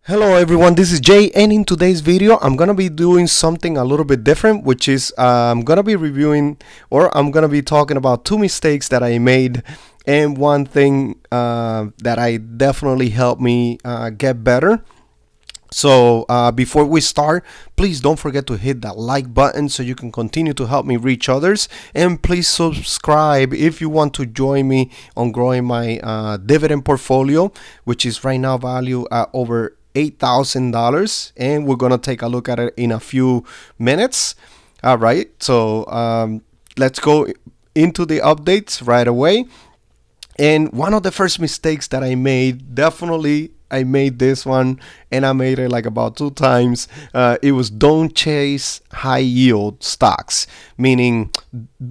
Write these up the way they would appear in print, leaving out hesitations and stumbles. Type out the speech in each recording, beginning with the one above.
Hello everyone, this is Jay, and in today's video I'm gonna be doing something a little bit different, which is I'm gonna be reviewing, or I'm gonna be talking about two mistakes that I made and one thing that I definitely helped me get better. So before we start, please don't forget to hit that like button so you can continue to help me reach others, and please subscribe if you want to join me on growing my dividend portfolio, which is right now valued at over $8,000, and we're gonna take a look at it in a few minutes. All right, so let's go into the updates right away. And one of the first mistakes that I made, definitely I made this one, and I made it like about two times. It was don't chase high yield stocks, meaning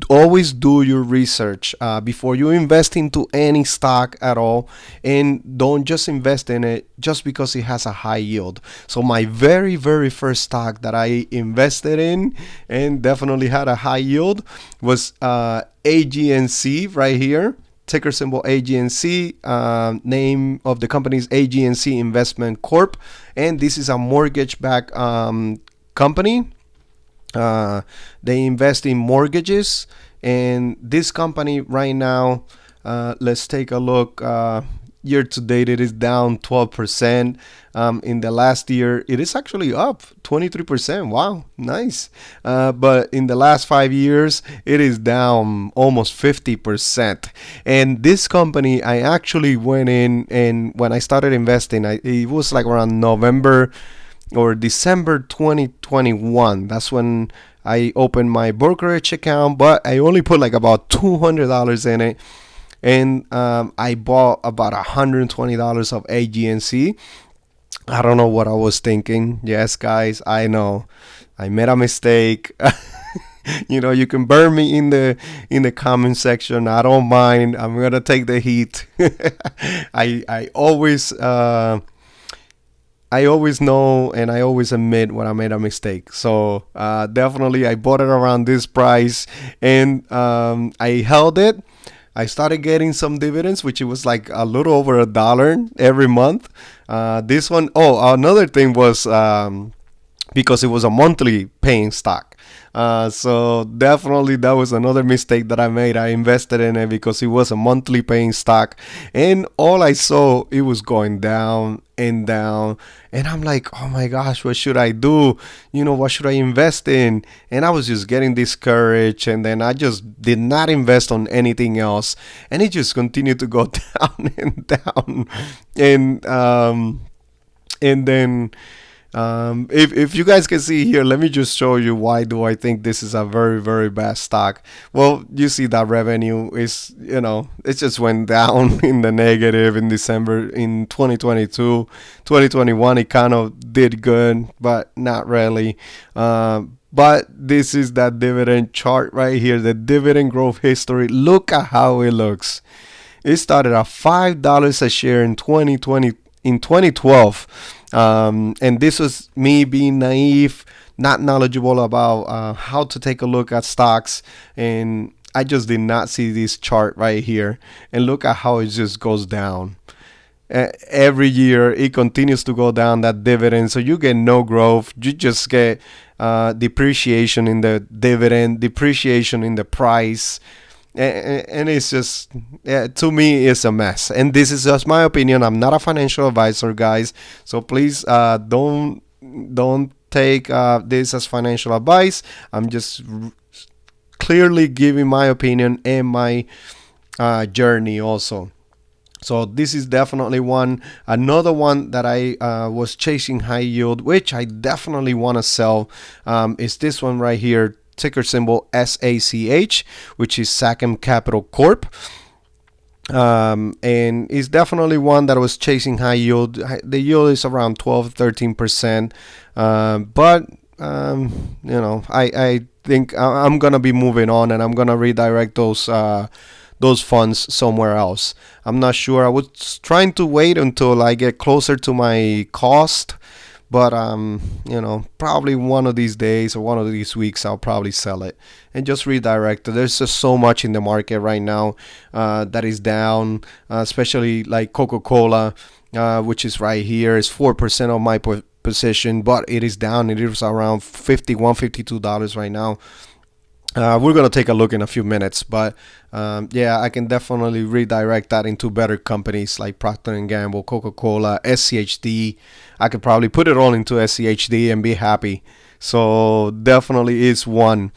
always do your research before you invest into any stock at all, and don't just invest in it just because it has a high yield. So my very first stock that I invested in and definitely had a high yield was AGNC right here. Ticker symbol AGNC, name of the company is AGNC Investment Corp, and this is a mortgage-backed company. They invest in mortgages, and this company right now, let's take a look. Year to date, it is down 12%. In the last year, it is actually up 23%. Wow, nice. But in the last 5 years, it is down almost 50%. And this company, I actually went in, and when I started investing, it was like around November or December 2021. That's when I opened my brokerage account, but I only put like about $200 in it. And I bought about $120 of AGNC. I don't know what I was thinking. Yes, guys, I know I made a mistake. You can burn me in the comment section. I don't mind. I'm gonna take the heat. I always know, and I always admit when I made a mistake. So definitely, I bought it around this price, and I held it. I started getting some dividends, which it was like a little over $1 every month. This one, another thing was because it was a monthly paying stock. So definitely that was another mistake that I made. I invested in it because it was a monthly paying stock, and all I saw, it was going down and down, and I'm like, oh my gosh, what should I do? What should I invest in? And I was just getting discouraged, and then I just did not invest on anything else, and it just continued to go down and down, and then if you guys can see here, let me just show you why do I think this is a very bad stock. Well, you see that revenue is, it just went down in the negative in December in 2022. 2021, it kind of did good, but not really. But this is that dividend chart right here, the dividend growth history. Look at how it looks. It started at $5 a share in 2012. And this was me being naive, not knowledgeable about how to take a look at stocks, and I just did not see this chart right here. And look at how it just goes down. Every year it continues to go down, that dividend, so you get no growth. You just get depreciation in the dividend, depreciation in the price. And it's just, to me, it's a mess. And this is just my opinion. I'm not a financial advisor, guys, so please don't take this as financial advice. I'm just clearly giving my opinion and my journey also. So this is definitely another one that I was chasing high yield, which I definitely want to sell. Is this one right here, ticker symbol SACH, which is Sachem Capital Corp. And it's definitely one that was chasing high yield. The yield is around 12-13%. But I think I'm gonna be moving on, and I'm gonna redirect those funds somewhere else. I'm not sure. I was trying to wait until I get closer to my cost. But probably one of these days or one of these weeks, I'll probably sell it and just redirect it. There's just so much in the market right now that is down, especially like Coca-Cola. which is right here, is 4% of my position, but it is down. It is around $51, $52 right now. We're gonna take a look in a few minutes, but yeah, I can definitely redirect that into better companies like Procter and Gamble, Coca-Cola, SCHD. I could probably put it all into SCHD and be happy. So definitely is one.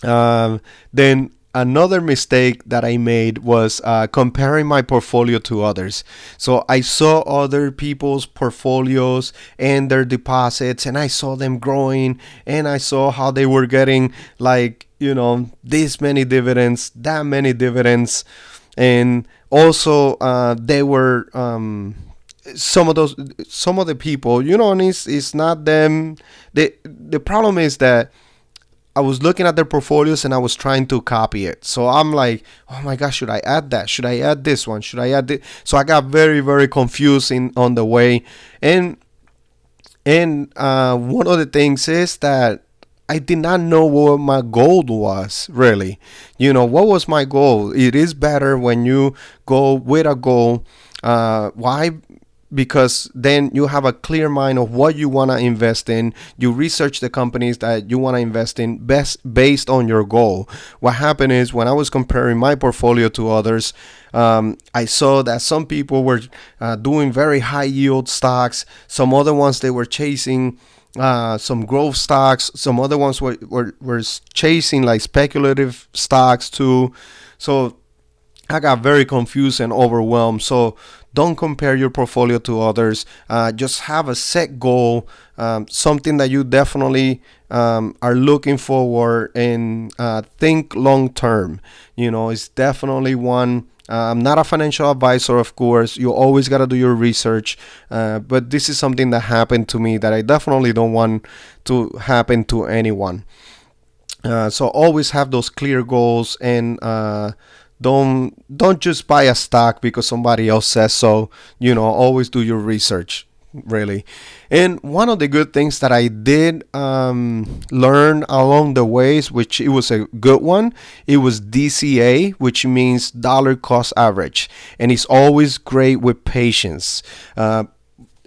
Then another mistake that I made was comparing my portfolio to others. So I saw other people's portfolios and their deposits, and I saw them growing, and I saw how they were getting, like, this many dividends, that many dividends. And also they were some of the people, and it's not them. The problem is that I was looking at their portfolios and I was trying to copy it. So I'm like, oh my gosh, should I add that? Should I add this one? Should I add this? So I got very, very confused on the way. And one of the things is that I did not know what my goal was, really. What was my goal? It is better when you go with a goal. Why? Because then you have a clear mind of what you want to invest in. You research the companies that you want to invest in based on your goal. What happened is, when I was comparing my portfolio to others, I saw that some people were doing very high yield stocks. Some other ones, they were chasing some growth stocks. Some other ones were chasing like speculative stocks too. So I got very confused and overwhelmed. So don't compare your portfolio to others. Just have a set goal, something that you definitely are looking forward, and think long term. It's definitely one. I'm not a financial advisor, of course. You always got to do your research. But this is something that happened to me that I definitely don't want to happen to anyone. So always have those clear goals, and don't just buy a stock because somebody else says so. Always do your research, really. And one of the good things that I did learn along the ways, which it was a good one, it was DCA, which means dollar cost average, and it's always great with patience.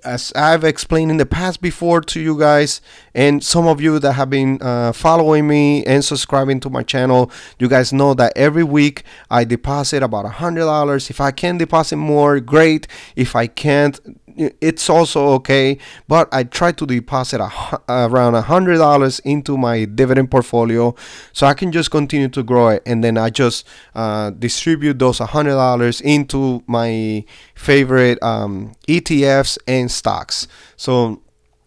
As I've explained in the past before to you guys, and some of you that have been following me and subscribing to my channel, you guys know that every week I deposit about $100. If I can deposit more, great. If I can't, it's also okay, but I try to deposit around $100 into my dividend portfolio, so I can just continue to grow it, and then I just distribute those $100 into my favorite ETFs and stocks. So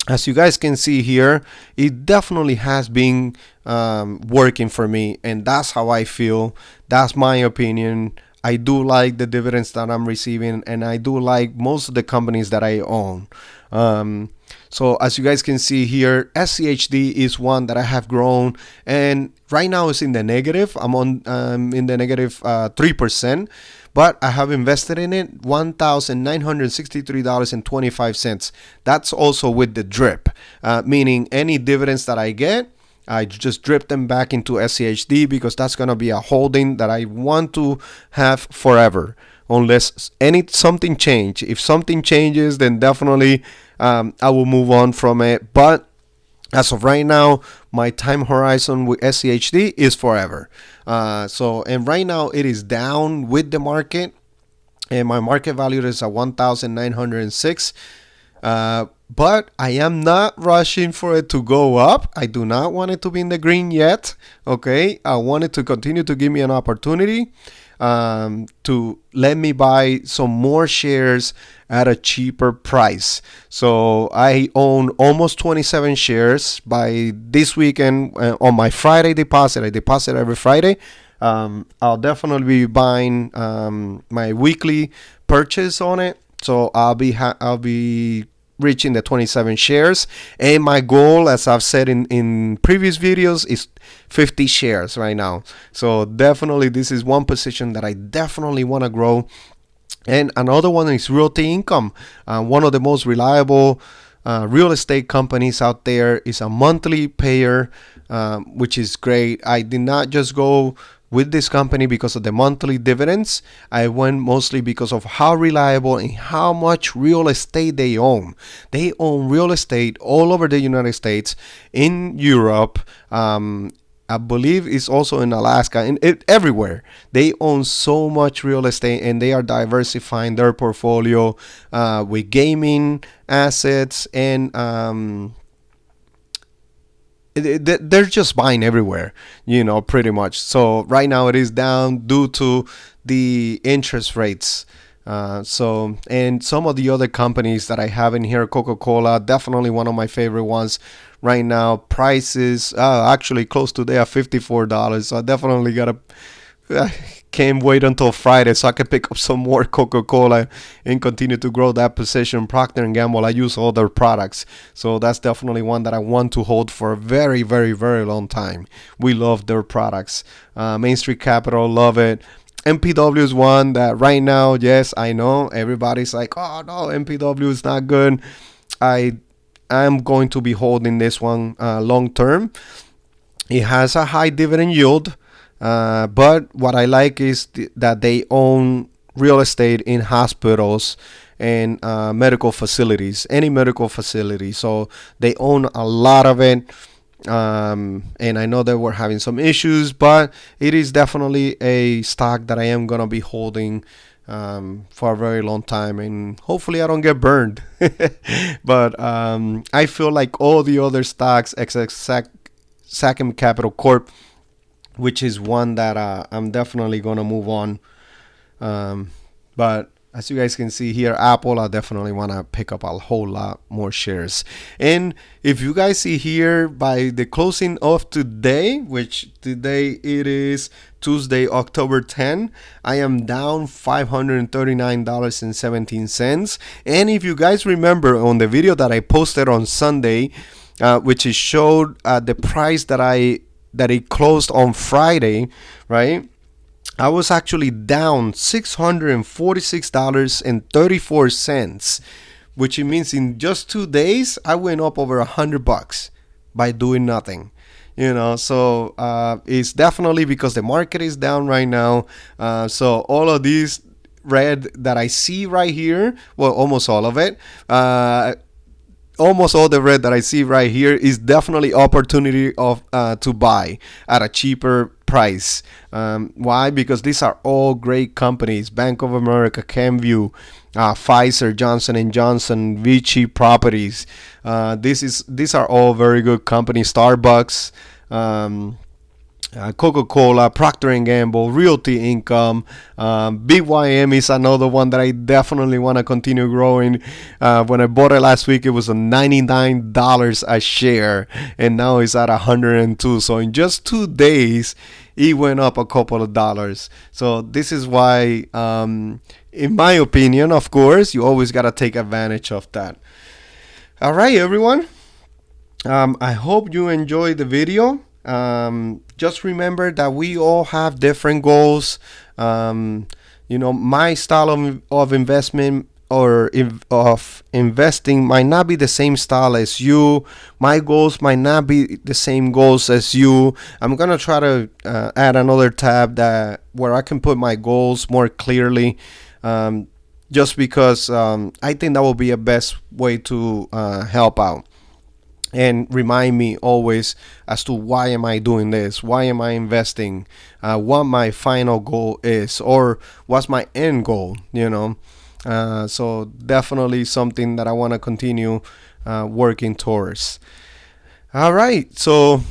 as you guys can see here, it definitely has been working for me, and that's how I feel. That's my opinion. I do like the dividends that I'm receiving, and I do like most of the companies that I own. So as you guys can see here, SCHD is one that I have grown, and right now it's in the negative. I'm on in the negative 3%, but I have invested in it $1,963.25. That's also with the drip, meaning any dividends that I get, I just drip them back into SCHD, because that's going to be a holding that I want to have forever, unless something change. If something changes, then definitely I will move on from it. But as of right now, my time horizon with SCHD is forever. And right now it is down with the market, and my market value is at 1,906. But I am not rushing for it to go up. I do not want it to be in the green yet. Okay, I want it to continue to give me an opportunity to let me buy some more shares at a cheaper price. So I own almost 27 shares by this weekend. On my Friday deposit, I deposit every Friday. I'll definitely be buying my weekly purchase on it. So I'll be reaching the 27 shares, and my goal, as I've said in previous videos, is 50 shares right now. So definitely this is one position that I definitely want to grow. And another one is Realty Income, one of the most reliable real estate companies out there. Is a monthly payer, which is great. I did not just go with this company because of the monthly dividends. I went mostly because of how reliable and how much real estate they own. They own real estate all over the United States, in Europe, I believe it's also in Alaska, and everywhere. They own so much real estate, and they are diversifying their portfolio with gaming assets, and they're just buying everywhere, pretty much. So right now it is down due to the interest rates. And some of the other companies that I have in here, Coca-Cola, definitely one of my favorite ones right now. Prices actually close today at $54. So I definitely can't wait until Friday so I can pick up some more Coca-Cola and continue to grow that position. Procter & Gamble, I use all their products. So that's definitely one that I want to hold for a very, very, very long time. We love their products. Main Street Capital, love it. MPW is one that right now, yes, I know everybody's like, oh no, MPW is not good. I'm going to be holding this one long term. It has a high dividend yield, but what I like is that they own real estate in hospitals and medical facilities, any medical facility. So they own a lot of it. And I know that we're having some issues, but it is definitely a stock that I am going to be holding for a very long time, and hopefully I don't get burned. But I feel like all the other stocks, except Sachem Capital Corp, which is one that I'm definitely going to move on. But as you guys can see here, Apple, I definitely want to pick up a whole lot more shares. And if you guys see here, by the closing of today, which today it is Tuesday, October 10, I am down $539.17. And if you guys remember on the video that I posted on Sunday, which is showed the price that it closed on Friday, right? I was actually down $646.34, which means in just 2 days I went up over $100 by doing nothing. So it's definitely because the market is down right now. So all of these red that I see right here, well, almost all of it, almost all the red that I see right here is definitely opportunity to buy at a cheaper price. Why? Because these are all great companies: Bank of America, Kenvue, Pfizer, Johnson & Johnson, Vichy Properties. These are all very good companies. Starbucks, Coca-Cola, Procter & Gamble, Realty Income, BYM is another one that I definitely want to continue growing. When I bought it last week, it was $99 a share, and now it's at $102. So in just 2 days, it went up a couple of dollars. So this is why, in my opinion, of course, you always got to take advantage of that. All right, everyone. I hope you enjoyed the video. Just remember that we all have different goals. My style of investment or of investing might not be the same style as you. My goals might not be the same goals as you. I'm gonna try to add another tab where I can put my goals more clearly. Just because I think that will be a best way to help out. And remind me always as to why am I doing this? Why am I investing? What my final goal is, or what's my end goal? So definitely something that I want to continue working towards. All right, so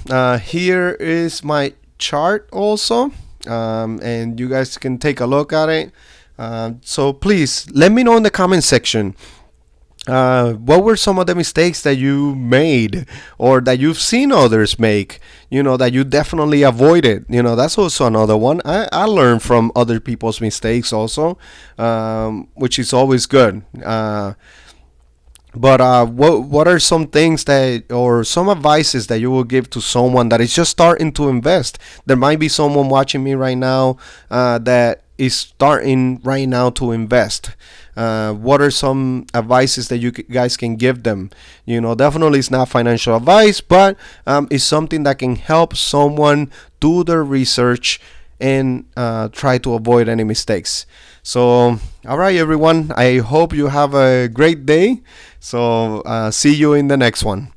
here is my chart also, and you guys can take a look at it. So please let me know in the comment section. What were some of the mistakes that you made or that you've seen others make, that you definitely avoided? That's also another one. I learned from other people's mistakes also, which is always good. But what are some things or some advices that you will give to someone that is just starting to invest? There might be someone watching me right now that is starting right now to invest. What are some advices that you guys can give them? Definitely it's not financial advice, but it's something that can help someone do their research and try to avoid any mistakes. So, all right, everyone. I hope you have a great day. So, see you in the next one.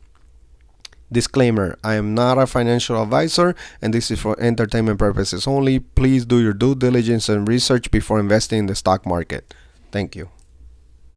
Disclaimer: I am not a financial advisor and this is for entertainment purposes only. Please do your due diligence and research before investing in the stock market. Thank you.